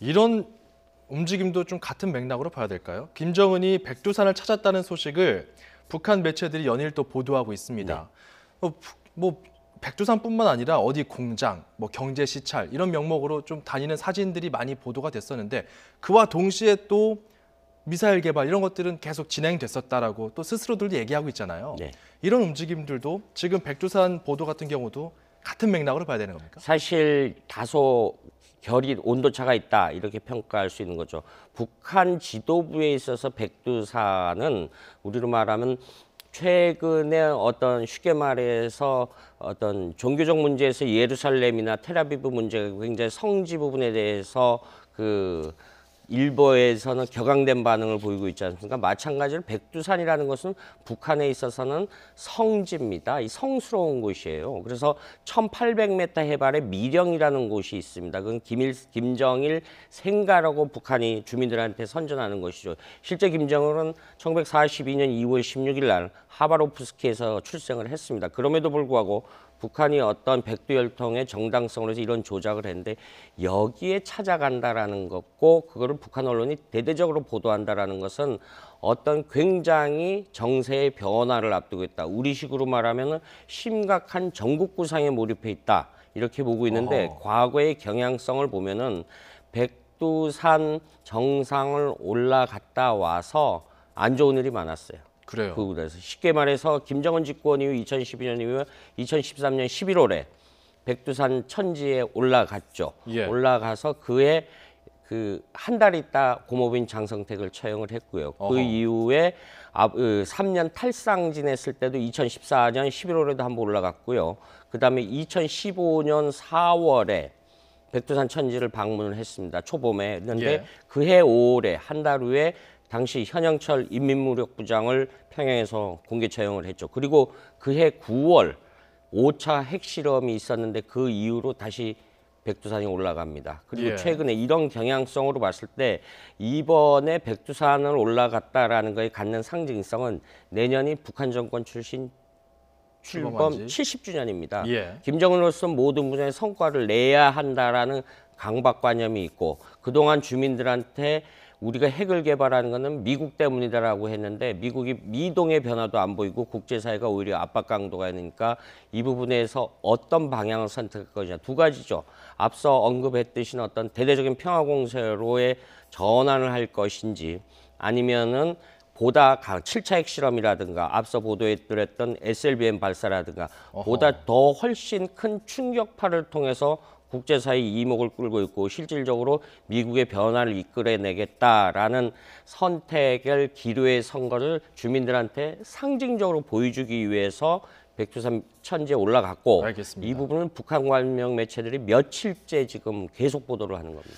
이런 움직임도 좀 같은 맥락으로 봐야 될까요? 김정은이 백두산을 찾았다는 소식을 북한 매체들이 연일 또 보도하고 있습니다. 뭐 백두산뿐만 아니라 어디 공장, 뭐 경제 시찰 이런 명목으로 좀 다니는 사진들이 많이 보도가 됐었는데 그와 동시에 또 미사일 개발 이런 것들은 계속 진행됐었다라고 또 스스로들도 얘기하고 있잖아요. 네. 이런 움직임들도 지금 백두산 보도 같은 경우도 같은 맥락으로 봐야 되는 겁니까? 사실 다소 결이 온도차가 있다 이렇게 평가할 수 있는 거죠. 북한 지도부에 있어서 백두산은 우리로 말하면 최근에 어떤 쉽게 말해서 어떤 종교적 문제에서 예루살렘이나 텔아비브 문제가 굉장히 성지 부분에 대해서 일부에서는 격앙된 반응을 보이고 있지 않습니까? 마찬가지로 백두산이라는 것은 북한에 있어서는 성지입니다. 이 성스러운 곳이에요. 그래서 1800m 해발의 미령이라는 곳이 있습니다. 그건 김정일 생가라고 북한이 주민들한테 선전하는 것이죠. 실제 김정은은 1942년 2월 16일 날 하바로프스키에서 출생을 했습니다. 그럼에도 불구하고 북한이 어떤 백두혈통의 정당성으로 해서 이런 조작을 했는데 여기에 찾아간다라는 것고 그거를 북한 언론이 대대적으로 보도한다라는 것은 어떤 굉장히 정세의 변화를 앞두고 있다. 우리식으로 말하면 심각한 전국 구상에 몰입해 있다. 이렇게 보고 있는데 과거의 경향성을 보면은 백두산 정상을 올라갔다 와서 안 좋은 일이 많았어요. 그래요. 그래서 쉽게 말해서 김정은 집권 이후 2012년 이후 2013년 11월에 백두산 천지에 올라갔죠. 예. 올라가서 그해 한 달 있다 고모부인 장성택을 처형을 했고요. 그 이후에 3년 탈상 지냈을 때도 2014년 11월에도 한번 올라갔고요. 그다음에 2015년 4월에 백두산 천지를 방문을 했습니다. 초봄에 했는데 예. 그해 5월에 한 달 후에 당시 현영철 인민무력부장을 평양에서 공개 처형을 했죠. 그리고 그해 9월 5차 핵실험이 있었는데 그 이후로 다시 백두산이 올라갑니다. 그리고 예. 최근에 이런 경향성으로 봤을 때 이번에 백두산을 올라갔다라는 것에 갖는 상징성은 내년이 북한 정권 출범 출범한 지. 70주년입니다. 예. 김정은으로서 모든 분야의 성과를 내야 한다라는 강박관념이 있고 그동안 주민들한테 우리가 핵을 개발하는 것은 미국 때문이다라고 했는데 미국이 미동의 변화도 안 보이고 국제사회가 오히려 압박 강도가 있으니까 이 부분에서 어떤 방향을 선택할 것이냐 두 가지죠. 앞서 언급했듯이 어떤 대대적인 평화 공세로의 전환을 할 것인지 아니면은 보다 7차 핵실험이라든가 앞서 보도해드렸던 SLBM 발사라든가 보다 더 훨씬 큰 충격파를 통해서 국제사회 이목을 끌고 있고 실질적으로 미국의 변화를 이끌어내겠다라는 선택을 기로에 선 거를 주민들한테 상징적으로 보여주기 위해서 백두산 천지에 올라갔고 알겠습니다. 이 부분은 북한 관영 매체들이 며칠째 지금 계속 보도를 하는 겁니다.